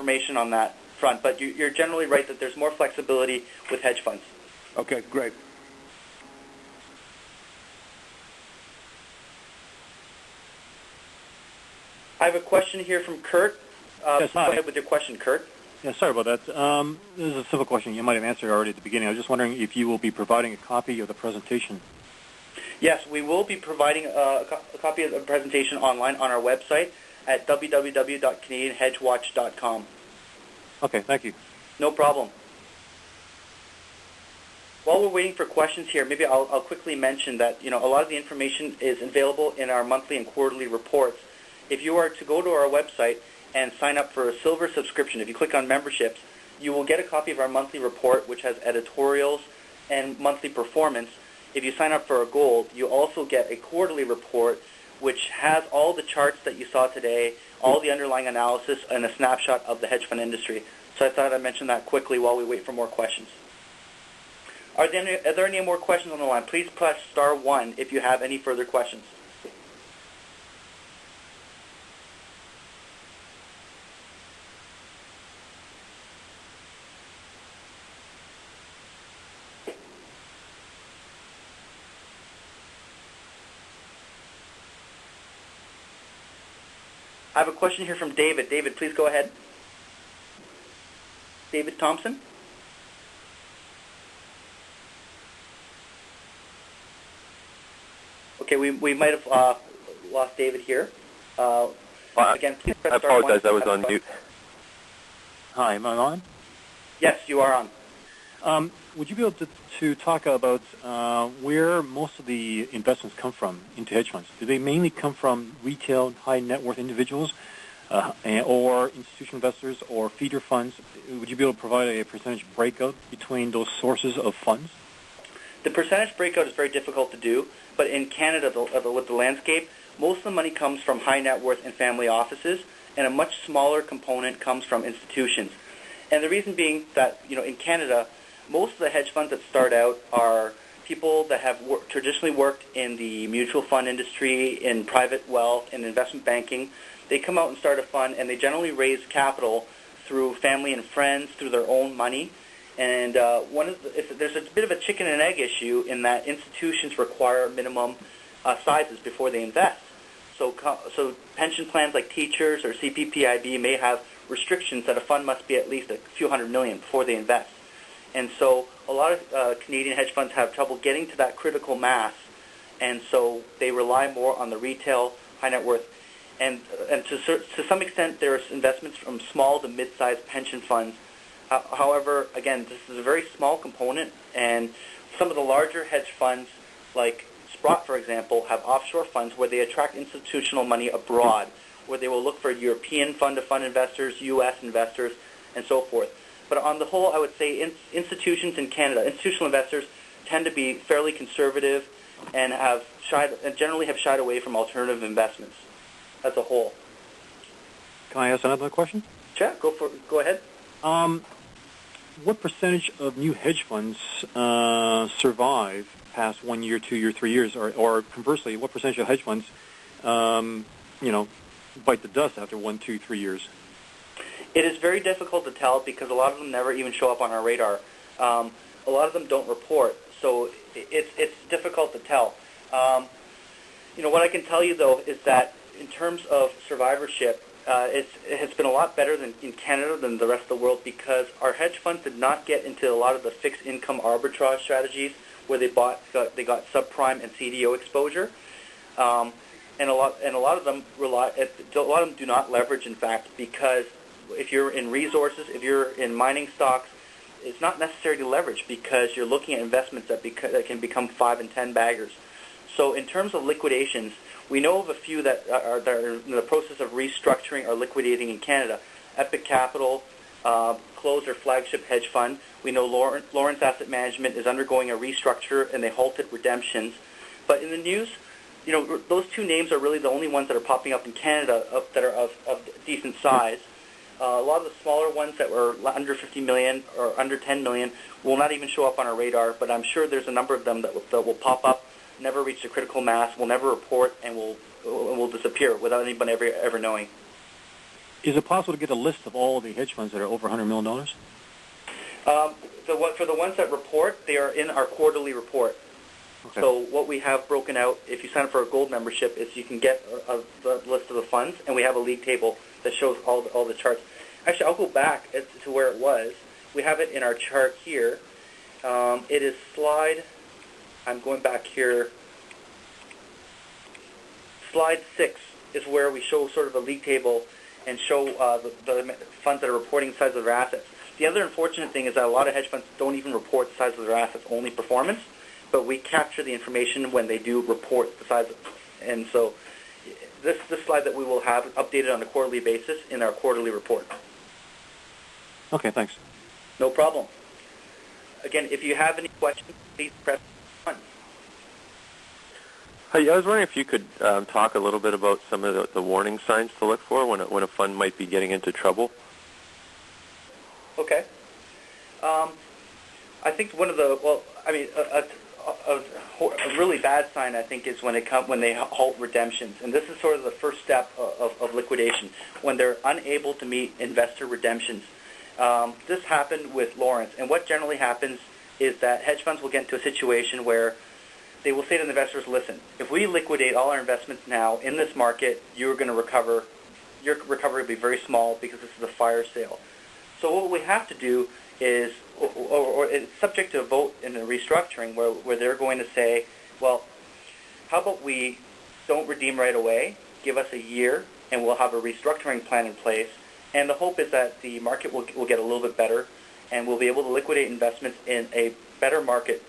information on that front, but you're generally right that there's more flexibility with hedge funds. Okay, great. I have a question here from Kurt. Yes, hi. Go ahead with your question, Kurt. Yeah, sorry about that. This is a simple question. You might have answered already at the beginning. I was just wondering if you will be providing a copy of the presentation. Yes, we will be providing a copy of the presentation online on our website at www.canadianhedgewatch.com. Okay, thank you. No problem. While we're waiting for questions here, maybe I'll quickly mention that a lot of the information is available in our monthly and quarterly reports. If you are to go to our website and sign up for a silver subscription, if you click on memberships, you will get a copy of our monthly report, which has editorials and monthly performance. If you sign up for a gold, you also get a quarterly report, which has all the charts that you saw today, all the underlying analysis, and a snapshot of the hedge fund industry. So I thought I'd mention that quickly while we wait for more questions. Are there any more questions on the line? Please press *1 if you have any further questions. I have a question here from David. David, please go ahead. David Thompson? Okay, we might have lost David here. Again, please press *1. I apologize, I was on mute. Hi, am I on? Yes, you are on. Would you be able to talk about where most of the investments come from into hedge funds? Do they mainly come from retail, high net worth individuals, or institutional investors, or feeder funds? Would you be able to provide a percentage breakout between those sources of funds? The percentage breakout is very difficult to do, but in Canada, with the landscape, most of the money comes from high net worth and family offices, and a much smaller component comes from institutions. And the reason being that, in Canada, most of the hedge funds that start out are people that have traditionally worked in the mutual fund industry, in private wealth, in investment banking. They come out and start a fund, and they generally raise capital through family and friends, through their own money. And there's a bit of a chicken and egg issue in that institutions require minimum sizes before they invest. So pension plans like teachers or CPPIB may have restrictions that a fund must be at least a few $100 million before they invest. And so a lot of Canadian hedge funds have trouble getting to that critical mass, and so they rely more on the retail, high net worth. And to some extent, there's investments from small to mid-sized pension funds. However, again, this is a very small component, and some of the larger hedge funds, like Sprott, for example, have offshore funds where they attract institutional money abroad, where they will look for European fund-to-fund investors, U.S. investors, and so forth. But on the whole, I would say institutions in Canada, institutional investors tend to be fairly conservative and generally have shied away from alternative investments as a whole. Can I ask another question? Sure, go ahead. What percentage of new hedge funds survive past 1 year, 2 years, 3 years, or conversely, what percentage of hedge funds, bite the dust after 1, 2, 3 years? It is very difficult to tell because a lot of them never even show up on our radar. A lot of them don't report, so it's difficult to tell. What I can tell you, though, is that in terms of survivorship, it has been a lot better in Canada than the rest of the world because our hedge funds did not get into a lot of the fixed income arbitrage strategies where they got subprime and CDO exposure, and a lot of them do not leverage, in fact, because if you're in resources, if you're in mining stocks, it's not necessarily leverage because you're looking at investments that can become 5 and 10 baggers. So in terms of liquidations, we know of a few that are in the process of restructuring or liquidating in Canada. Epic Capital closed their flagship hedge fund. We know Lawrence Asset Management is undergoing a restructure, and they halted redemptions. But in the news, those two names are really the only ones that are popping up in Canada that are of decent size. A lot of the smaller ones that were under 50 million or under 10 million will not even show up on our radar, but I'm sure there's a number of them that will pop up, never reach the critical mass, will never report, and will disappear without anybody ever knowing. Is it possible to get a list of all the hedge funds that are over $100 million? For the ones that report, they are in our quarterly report. Okay. So what we have broken out, if you sign up for a gold membership, is you can get the list of the funds, and we have a league table that shows all the charts. Actually, I'll go back to where it was. We have it in our chart here. It is slide, I'm going back here, slide 6 is where we show sort of a league table and show the funds that are reporting the size of their assets. The other unfortunate thing is that a lot of hedge funds don't even report the size of their assets, only performance, but we capture the information when they do report the size of, and so this slide that we will have updated on a quarterly basis in our quarterly report. Okay, thanks. No problem. Again, if you have any questions, please press 1. Hi, I was wondering if you could talk a little bit about some of the warning signs to look for when a fund might be getting into trouble. Okay. I think one of the, a really bad sign, I think, is when they halt redemptions, and this is sort of the first step of liquidation, when they're unable to meet investor redemptions. This happened with Lawrence, and what generally happens is that hedge funds will get into a situation where they will say to the investors, listen, if we liquidate all our investments now in this market, you're going to recover. Your recovery will be very small because this is a fire sale. So what we have to do is, or it's subject to a vote in the restructuring where they're going to say, well, how about we don't redeem right away, give us a year, and we'll have a restructuring plan in place. And the hope is that the market will get a little bit better, and we'll be able to liquidate investments in a better market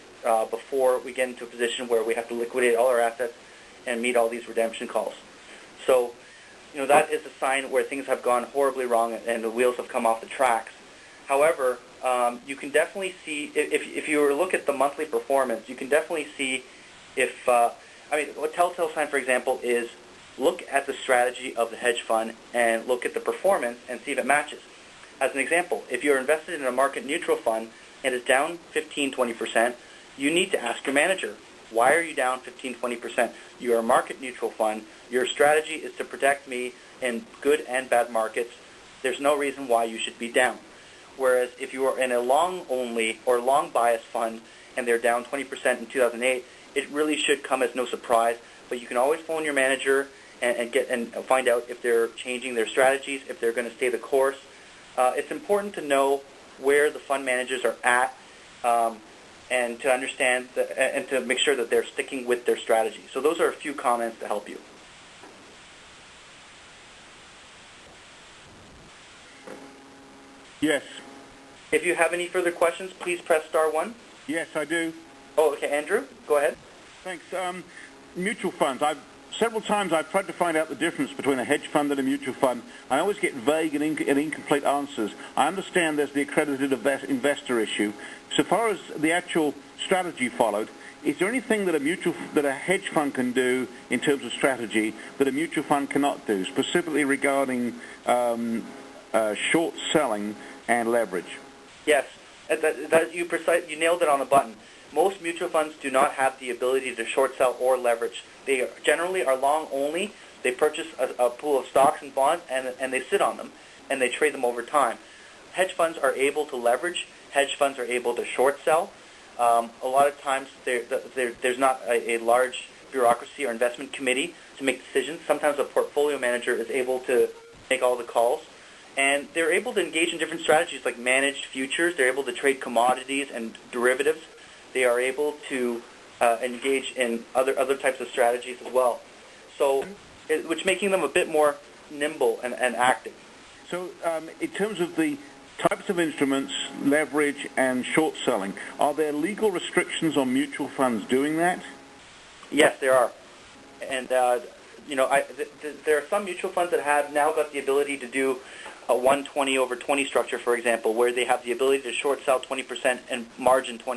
before we get into a position where we have to liquidate all our assets and meet all these redemption calls. So, that is a sign where things have gone horribly wrong and the wheels have come off the tracks. However, you can definitely see, if you were to look at the monthly performance, you can definitely see if, a telltale sign, for example, is look at the strategy of the hedge fund and look at the performance and see if it matches. As an example, if you're invested in a market neutral fund and it's down 15-20%, you need to ask your manager, why are you down 15-20%? You're a market neutral fund. Your strategy is to protect me in good and bad markets. There's no reason why you should be down. Whereas if you are in a long only or long bias fund and they're down 20% in 2008, it really should come as no surprise. But you can always phone your manager and find out if they're changing their strategies, if they're going to stay the course. It's important to know where the fund managers are at and to understand and to make sure that they're sticking with their strategy. So those are a few comments to help you. Yes. If you have any further questions, please press *1. Yes, I do. Oh, okay, Andrew, go ahead. Thanks. Mutual funds. Several times I've tried to find out the difference between a hedge fund and a mutual fund. I always get vague and incomplete answers. I understand there's the accredited investor issue. So far as the actual strategy followed, is there anything that a hedge fund can do in terms of strategy that a mutual fund cannot do, specifically regarding short selling and leverage? Yes, you nailed it on the button. Most mutual funds do not have the ability to short sell or leverage. They generally are long only. They purchase a pool of stocks and bonds and they sit on them and they trade them over time. Hedge funds are able to leverage. Hedge funds are able to short sell. A lot of times there's not a large bureaucracy or investment committee to make decisions. Sometimes a portfolio manager is able to make all the calls. And they're able to engage in different strategies like managed futures. They're able to trade commodities and derivatives. They are able to engage in other types of strategies as well. So, which making them a bit more nimble and active. So, in terms of the types of instruments, leverage and short selling, are there legal restrictions on mutual funds doing that? Yes, there are. And there are some mutual funds that have now got the ability to do a 120/20 structure, for example, where they have the ability to short sell 20% and margin 20%.